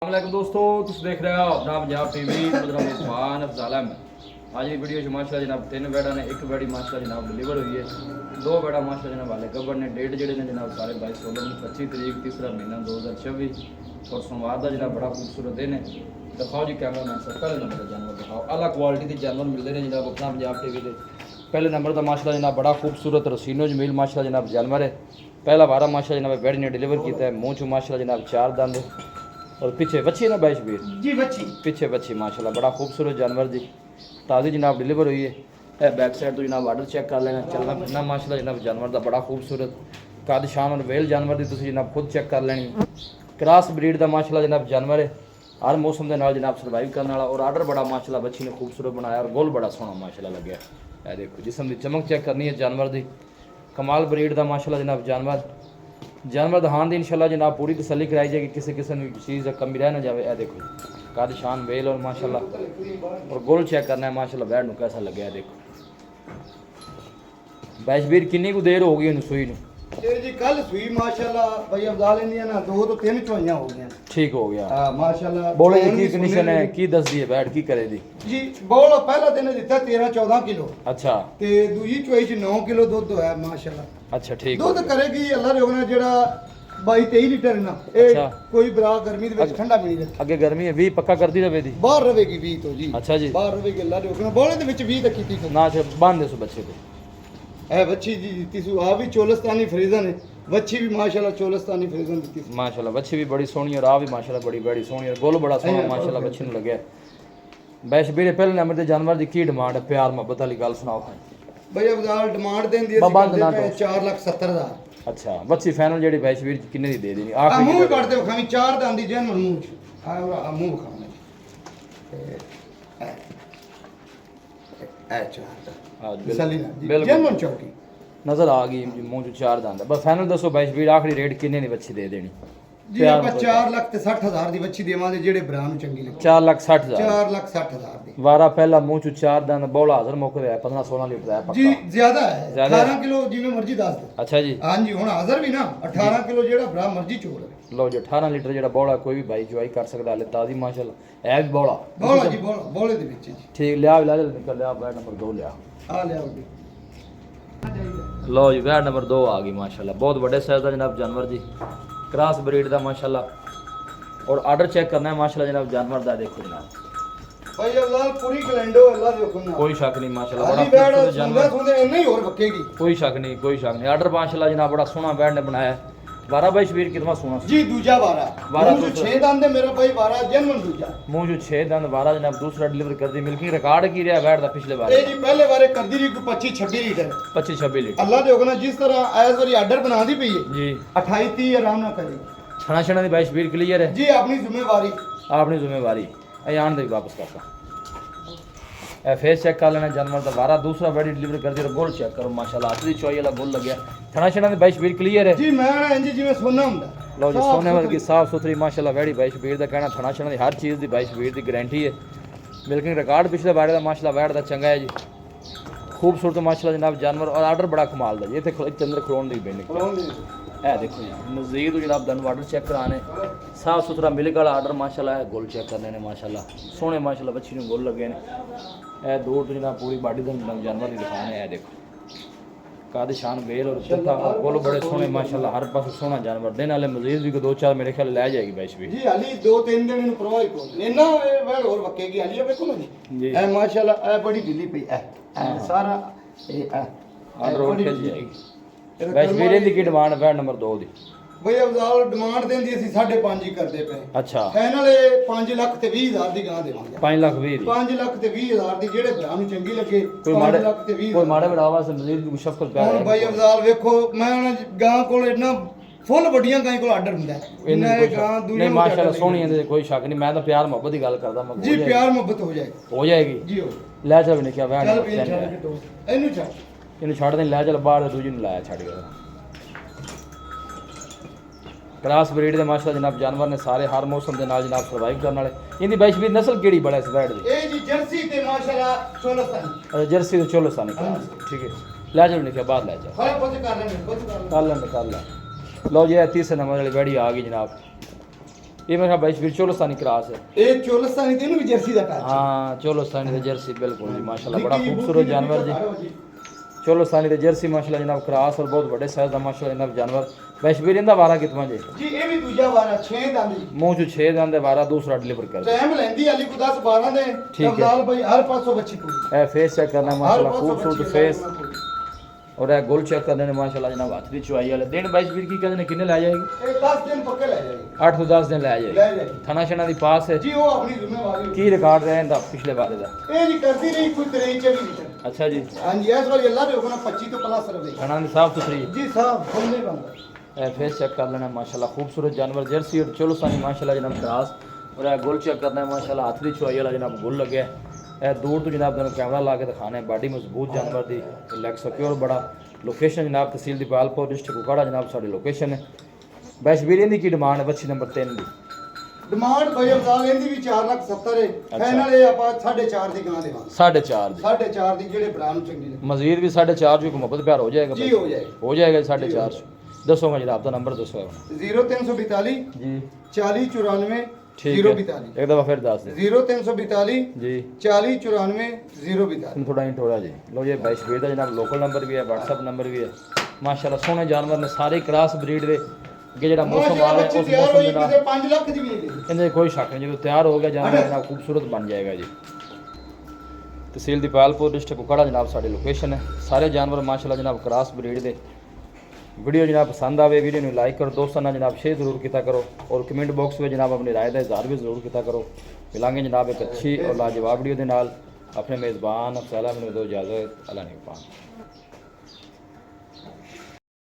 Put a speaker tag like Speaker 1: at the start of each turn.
Speaker 1: अस्सलाम दोस्तों, तुम देख रहे हो अपना पंजाब टीवी। मेज़बान अफजाल अहमद। आज की वीडियो माशाल्लाह जनाब 3 बैडा ने, एक बैडी माशाल्लाह जनाब डिलीवर हुई है, 2 बैडा माशाल्लाह जनाब वाले कबर ने। डेट जोड़े ने जनाब सारे 22 16 25 तरीक तीसरा महीना 2026 और सोमवार का जनाब बड़ा खूबसूरत दिन है। दिखाओ जी कैमरा मैन सर, पहले नंबर का जानवर दिखाओ। अलग क्वालिटी के जानवर मिलते हैं जनाब अपना पंजाब टीवी के। पहले नंबर का माशाल्लाह जनाब बड़ा खूबसूरत रसीनो जमील माशाल्लाह जनाब जानवर है। पहला वारा माशाल्लाह जनाब बैडी ने डिलीवर किया है। मुँह चो माशाल्लाह जनाब 4 दंद और पीछे बच्ची ना बैश भी
Speaker 2: जी बच्ची
Speaker 1: पीछे बच्ची माशाल्लाह बड़ा खूबसूरत जानवर जी ताज़ी जनाब डिलीवर हुई है। बैक साइड तो जनाब आर्डर चेक कर लेना, चलना फिरना माशाल्लाह जनाब जानवर का बड़ा खूबसूरत कद शान और वेल जानवर की तुम जनाब खुद चेक कर लेनी। क्रॉस ब्रीड का माशाल्लाह जनाब जानवर है, हर मौसम के नाल जनाब सर्वाइव करने वाला। और आर्डर बड़ा माशाल्लाह बच्ची ने खूबसूरत बनाया और गोल बड़ा सोहना माशाल्लाह लगे। यह देखो जिसम की चमक चेक करनी है जानवर की। कमाल ब्रीड का माशाल्लाह जनाब जानवर दहान दी इंशाल्लाह जनाब पूरी तसल्ली कराई जाएगी, किसी किस्म की चीज़ कमी रह ना जाए। देखो कद शान वेल और माशाल्लाह और गोल चेक करना है माशाल्लाह बैठ नूं कैसा लगे। देखो बैशबीर किन्नी को देर हो गई उन्हें सुई नूं?
Speaker 2: ये जी कल सुई माशाल्लाह भाई अफजाल इंडिया ना 2 तो 3 चोइयां हो गई।
Speaker 1: ठीक हो गया।
Speaker 2: हां माशाल्लाह।
Speaker 1: बोले की कंडीशन है, की दस दी है बैठ की करे दी
Speaker 2: जी? बोल पहला दिन दिता 13 14 किलो।
Speaker 1: अच्छा
Speaker 2: ते दूजी चोई च 9 किलो दूध होया माशाल्लाह।
Speaker 1: अच्छा ठीक
Speaker 2: दूध करेगी अल्लाह दे हुकम जेड़ा 22 23 लीटर ना ए
Speaker 1: अच्छा।
Speaker 2: कोई बरा गर्मी दे विच ठंडा पीनी रखे।
Speaker 1: अगे गर्मी है 20 पक्का कर दी रवे दी
Speaker 2: बाहर रहेगी 20 तो जी।
Speaker 1: अच्छा जी
Speaker 2: बाहर रहेगी अल्लाह दे हुकम। बोले दे विच 20 तक कीती
Speaker 1: ना से बांध दे सो बच्चे को।
Speaker 2: ए बच्ची जी दित्ती सु आ भी चोलस्तानी फ्रीजन है। बच्ची भी माशाल्लाह चोलस्तानी फ्रीजन दित्ती सु
Speaker 1: माशाल्लाह बच्ची भी बड़ी सोहनी और आ भी माशाल्लाह बड़ी बड़ी सोहनी और गोल बड़ा सोहना माशाल्लाह बच्ची नूं लगे। बैशबीर पहले नंबर ते जानवर की डिमांड है? प्यार मोहब्बत वाली गल सुनाओ
Speaker 2: भाई अफजाल डिमांड देंदी है
Speaker 1: बाबा ना
Speaker 2: 4,70,000।
Speaker 1: अच्छा बच्ची फाइनल जेडी बैशबीर किन्ने दी दे देनी
Speaker 2: आ
Speaker 1: आखिरी
Speaker 2: मुंह कट दे खामी 4 दांदी जैन मुंह च आ मुंह खाने ए 4
Speaker 1: बिल्कुल
Speaker 2: जैन चौकी
Speaker 1: नजर आ गई मुंह चो 4 दांद। बस फाइनल दसो बैशबीर आखिरी रेट किन्ने दी बच्ची दे देनी?
Speaker 2: जी ਆਪਾਂ 4,60,000 ਦੀ ਬੱਚੀ ਦੇਵਾਂਗੇ ਜਿਹੜੇ ਭਰਾ ਨੂੰ ਚੰਗੀ ਲੱਗੇ।
Speaker 1: 4,60,000
Speaker 2: 4,60,000 ਦੀ
Speaker 1: ਵਾਰਾ ਪਹਿਲਾ ਮੂੰਹ ਚੋਂ 4 ਦੰਦ ਬੋਲਾ ਹਾਜ਼ਰ ਮੁੱਕ ਰਿਹਾ 15 16 ਲੀਟਰ ਦਾ
Speaker 2: ਜੀ
Speaker 1: ਪੱਕਾ।
Speaker 2: ਜ਼ਿਆਦਾ ਹੈ
Speaker 1: ਜ਼ਿਆਦਾ
Speaker 2: 18 ਕਿਲੋ ਜਿਵੇਂ ਮਰਜ਼ੀ ਦੱਸ ਦੇ।
Speaker 1: ਅੱਛਾ ਜੀ
Speaker 2: ਹਾਂਜੀ ਹੁਣ ਹਾਜ਼ਰ ਵੀ ਨਾ 18 ਕਿਲੋ ਜਿਹੜਾ ਭਰਾ ਮਰਜ਼ੀ ਚੋਲ ਲਵੇ।
Speaker 1: ਲਓ ਜੀ 18 ਲੀਟਰ ਜਿਹੜਾ ਬੋਲਾ ਕੋਈ ਵੀ ਭਾਈ ਜੁਆਈ ਕਰ ਸਕਦਾ ਹਲੇ ਤਾਜ਼ੀ ਮਾਸ਼ਾਅੱਲਾ। ਇਹ ਵੀ ਬੋਲਾ
Speaker 2: ਬੋਲਾ ਜੀ ਬੋਲੇ ਦੇ ਵਿੱਚ ਜੀ
Speaker 1: ਠੀਕ ਲਿਆ ਵੀ ਲਾ ਦੇ ਨਿਕਲ ਲਿਆ ਬੈਡ ਨੰਬਰ 2 ਲਿਆ।
Speaker 2: ਆ ਲਿਆ ਜੀ
Speaker 1: ਲਓ ਜੀ ਬੈਡ ਨੰਬਰ 2 ਆ ਗਈ ਮਾਸ਼ਾਅੱਲਾ। ਬਹੁਤ ਵੱਡੇ ਸਾਈਜ਼ ਦਾ ਜਨਾਬ ਜਾਨਵਰ ਜੀ, ਕ੍ਰਾਸ ਬਰੀਡ ਦਾ ਮਾਸ਼ਾਅੱਲਾ। और आर्डर चेक करना है माशाल्लाह जनाब जानवर दा। देखो जनाब
Speaker 2: भाई अल्लाह पूरी कलेंडो अल्लाह दे हुक्म नाल
Speaker 1: कोई शक नहीं माशाल्लाह
Speaker 2: अली
Speaker 1: बड़ा
Speaker 2: बैड
Speaker 1: खूबसूरत जानवर।
Speaker 2: सुंदर इन्ना ही और बकेगी।
Speaker 1: कोई शक नहीं आर्डर माशाल्लाह जनाब बड़ा सोहना बैड ने बनाया है। 12 बाई शबीर कितना सोहना
Speaker 2: जी दूजा वारा मुंह 6 दंद है मेरा भाई वारा जन्म दूजा
Speaker 1: मुंह जो 6 दंद 12 जनाब दूसरा डिलीवर कर दी। मिल्किंग रिकॉर्ड की रहा बैड दा पिछले बार
Speaker 2: ए जी पहले वारे कर दी 25 26 लीटर
Speaker 1: 25 26 लीटर
Speaker 2: अल्लाह दे हुक्म नाल जिस तरह एज वारी आर्डर बना दी पई है
Speaker 1: जी
Speaker 2: 28 30 आराम ना करे
Speaker 1: छना छना दी बाई शबीर क्लियर है
Speaker 2: जी अपनी जिम्मेवारी
Speaker 1: आपनी जिम्मेवारी ए आन दे वापस करता ए फेस चेक कर लेना जानवर दा। वारा दूसरा बैडी डिलीवर कर दी और गोल चेक करो माशाल्लाह असली चोई वाला गोल लग गया। छना छना दी बाई शबीर क्लियर है
Speaker 2: जी मैं ना इंज जिवें सोना हुंदा।
Speaker 1: लो जी सोने वर्गी साफ सुथरी माशाल्लाह बैडी बाई शबीर दा कहना थना छना दी हर चीज़ दी बाई शबीर दी गारंटी है। मिल्किंग रिकॉर्ड पिछले बारे दा माशाल्लाह बैड दा चंगा है जी, खूबसूरत माशाल्लाह जनाब जानवर। और आर्डर बड़ा कमाल दा ये थे चंद्र खलोन दी बेनी ए देखो जी मजीद जनाब दन आर्डर चेक कराने साफ सुथरा मिल्क वाला आर्डर माशाल्लाह है। गोल चेक करने ने माशाल्लाह सोहने माशाल्लाह बच्ची ने गोल लगे ने। ए दूर तो जनाब पूरी बॉडी दन जानवर की दिखाने ए देखो काद शान वेल और चौथा गोल बड़े सोहने माशाल्लाह हर पास सोहना जानवर। दिन वाले मजीद भी 2 4 मेरे ख्याल ले जाएगी बैश भी
Speaker 2: जी हाली 2 3 दिन इन परवाह को इन्ना वेल और बकेगी हाली देखो ना जी ए माशाल्लाह ए बड़ी ढीली पई ए सारा ए
Speaker 1: आर्डर और खेल जाएगी। बैश मेरे दी की डिमांड बैड नंबर 2 दी
Speaker 2: भाई अफजाल डिमांड देंदी ਅਸੀਂ 5.5 ही करदे पे।
Speaker 1: अच्छा
Speaker 2: फाइनल 5 ਲੱਖ ਤੇ 20 ਹਜ਼ਾਰ ਦੀ ਗਾਂ ਦੇਵਾਂਗੇ।
Speaker 1: 5 ਲੱਖ 20 ਦੀ
Speaker 2: 5 ਲੱਖ ਤੇ 20 ਹਜ਼ਾਰ ਦੀ ਜਿਹੜੇ ਭਰਾ ਨੂੰ ਚੰਗੀ ਲੱਗੇ
Speaker 1: कोई
Speaker 2: 5
Speaker 1: माड़े
Speaker 2: ਲੱਖ ਤੇ 20
Speaker 1: कोई माड़े बढ़ावा से मजीद भी शफकत प्यार
Speaker 2: ਹੁਣ ਭਾਈ ਅਫਜ਼ਾਲ ਵੇਖੋ ਮੈਂ ਹੁਣ ਗਾਂ ਕੋਲ ਇੰਨਾ ਫੁੱਲ ਵੱਡੀਆਂ ਗਾਂ ਕੋਲ ਆਰਡਰ ਹੁੰਦਾ ਹੈ ਇੰਨਾ ਇਹ ਗਾਂ ਦੁਨੀਆ
Speaker 1: नहीं माशाल्लाह सोहनी है कोई शक नहीं। मैं तो प्यार मोहब्बत की गल करदा मैं
Speaker 2: ਜੀ ਪਿਆਰ ਮੁਹੱਬਤ ਹੋ ਜਾਏਗੀ
Speaker 1: हो जाएगी
Speaker 2: ਜੀ ਹੋ
Speaker 1: ਲੈ ਚੱਲ ਨਹੀਂ ਕਿਹਾ ਵੈਣ
Speaker 2: ਚੱਲ ਪੀਣ ਛੱਡ ਕੇ ਤੋ ਇਹਨੂੰ ਛੱਡ
Speaker 1: ਇਹਨੂੰ ਛੱਡ ਦੇ ਲੈ ਚੱਲ ਬਾਹਰ ਦੂਜੀ ਨੂੰ ਲਾਇਆ ਛੱਡ ਕੇ। क्रास ब्रीड ਦੇ ਮਾਸ਼ਾਅੱਲਾ जनाब जानवर ने सारे हर मौसम के नाल जनाब सर्वाइव करने वाले। इनकी बैश भी नस्ल केड़ी बड़ा इस बैड दी?
Speaker 2: ਇਹ ਜੀ ਜਰਸੀ ਤੇ ਮਾਸ਼ਾਅੱਲਾ ਚੋਲਸਤਾਨੀ
Speaker 1: जर्सी तो चोलस्तानी क्रास ठीक है। ले चल नहीं क्या बाहर ले जा
Speaker 2: ਹਰ ਕੁਝ ਕਰ ਲੈਣੇ
Speaker 1: कर ले लो। लो जी तीसरे नंबर वाली बैडी आ गई जनाब। ये मेरा भाई वीर चोलस्तानी क्रास है।
Speaker 2: ਇਹ ਚੋਲਸਤਾਨੀ ਤੇ ਇਹਨੂੰ ਵੀ ਜਰਸੀ ਦਾ ਟੱਚ
Speaker 1: हाँ चोलस्तानी दी जर्सी बिल्कुल जी माशाल्लाह बड़ा खूबसूरत जानवर जी। चोलस्तानी दी जर्सी माशाल्लाह जनाब क्रास और बहुत बड़े साइज दा माशाल्लाह जनाब जानवर। वैश्वीर इंदा वारा कितना जी?
Speaker 2: ਜੀ ਇਹ ਵੀ ਦੂਜਾ ਵਾਰਾ 6 ਦੰਦ ਜੀ
Speaker 1: मुंह चो 6 दंद है, वारा दूसरा डिलीवर कर दे।
Speaker 2: ਟਾਈਮ ਲੈਂਦੀ ਅਲੀ ਕੋ 10 12 ਦੇ
Speaker 1: ਠੀਕ ਹੈ।
Speaker 2: ਅਫਜ਼ਾਲ ਭਾਈ ਹਰ ਪਾਸੋਂ ਬੱਚੀ ਪੂਰੀ
Speaker 1: ए फेस चेक करना
Speaker 2: हर
Speaker 1: माशाल्लाह
Speaker 2: पासों
Speaker 1: खूबसूरत
Speaker 2: बच्ची
Speaker 1: फेस
Speaker 2: लगाई मैं
Speaker 1: और ए गोल चेक करने ने माशाल्लाह जनाब हाथ दी चुआई वाले दिन वैश्वीर की कहने किन्ने ले जाएगी?
Speaker 2: पूरी। ਇਹ 10 ਦਿਨ ਪੱਕੇ ਲੈ ਜਾਏਗੀ
Speaker 1: 8 ਤੋਂ 10 दिन ले
Speaker 2: ਲੈ
Speaker 1: जाएगी।
Speaker 2: ਜਾਏਗੀ
Speaker 1: थाना शना दी पास है
Speaker 2: ਜੀ ਉਹ ਆਪਣੀ ਜ਼ਿੰਮੇਵਾਰੀ ਹੋਊ।
Speaker 1: की रिकॉर्ड रहे इंदा पिछले बारे दा?
Speaker 2: ਇਹ ਜੀ ਕਰਦੀ ਰਹੀ ਕੋਈ 23 24 ਲੀਟਰ
Speaker 1: अच्छा जी
Speaker 2: ਹਾਂਜੀ ਇਸ ਵਾਰੀ ਅੱਲਾ ਦੇ ਹੁਕਮ ਨਾਲ 25 ਤੋਂ ਪਲੱਸ ਰਵੇ
Speaker 1: खाना दी साफ सुथरी
Speaker 2: ਜੀ ਸਾਹਿਬ ਖੁੱਲੇ ਬੰਦਾ
Speaker 1: ए फेस चेक कर लेना माशाल्लाह खूबसूरत जानवर जर्सी और चोलस्तानी माशाल्लाह जनाब क्रास और ए गोल चेक करना है माशाल्लाह हाथ दी चुआई वाला जनाब गोल लगे ए दूर तो जनाब तेन कैमरा ला के दिखाने बॉडी मजबूत जानवर दी लैग सिक्योर बड़ा लोकेशन जनाब तहसील दीपालपुर डिस्ट्रिक्ट कुकाड़ा जनाब साडी लोकेशन है। वैश्वीर दी की डिमांड है बच्ची नंबर 3 दी?
Speaker 2: ਡਿਮਾਂਡ ਭਾਈ ਅਫਜ਼ਾਲ ਇਹਦੀ ਵੀ 4,70,000 ਹੈ ਫਾਈਨਲ ਇਹ ਆਪਾਂ 4.5 ਦੀ ਗਾਂ ਦੇਵਾਂਗੇ
Speaker 1: 4.5 दी
Speaker 2: 4.5 ਦੀ ਜਿਹੜੇ ਬ੍ਰਾਂਡ ਚੰਗੀ ਨੇ
Speaker 1: मजीद भी 4.5 जो मोहब्बत प्यार हो जाएगा
Speaker 2: ਜੀ
Speaker 1: भाई?
Speaker 2: ਹੋ ਜਾਏਗੀ
Speaker 1: हो जाएगा 4.5 दसो मैं जनाब का नंबर दसो
Speaker 2: 0342
Speaker 1: जी
Speaker 2: 4094
Speaker 1: ठीक है
Speaker 2: 042
Speaker 1: एक दफ़ा फिर दस दे
Speaker 2: 0342
Speaker 1: जी
Speaker 2: 4094 042
Speaker 1: थोड़ा इंट हो रहा जी। लो ये वैश्वीर का जनाब लोकल नंबर भी है व्हाट्सअप नंबर भी है माशाल्लाह सोहने जानवर ने सारे क्रॉस ब्रीड दे अगे जेड़ा मौसम आ रहा है उस
Speaker 2: ਤਿਆਰ
Speaker 1: मौसम
Speaker 2: ਹੋਈ
Speaker 1: के नाल
Speaker 2: ਕਿਤੇ 5 ਲੱਖ ਦੀ ਵੀ ਦੇ
Speaker 1: इनसे कोई शक नहीं जो तैयार हो गया जानवर जनाब खूबसूरत बन जाएगा जी। तहसील दीपालपुर डिस्ट्रिक्ट कुकाड़ा जनाब साडी लोकेशन है। सारे जानवर माशाल्लाह जनाब क्रॉस ब्रीड दे। वीडियो जनाब पसंद आवे वीडियो ਨੂੰ लाइक करो दोस्तों ਨਾਲ जनाब शेयर जरूर किया करो और कमेंट बॉक्स में जनाब अपनी राय का इजहार भी जरूर किया करो। मिलांगे जनाब एक अच्छी और लाजवाब वीडियो के नाल। अपने मेज़बान सलाम में दो इजाज़त अल्लाह ने पाक।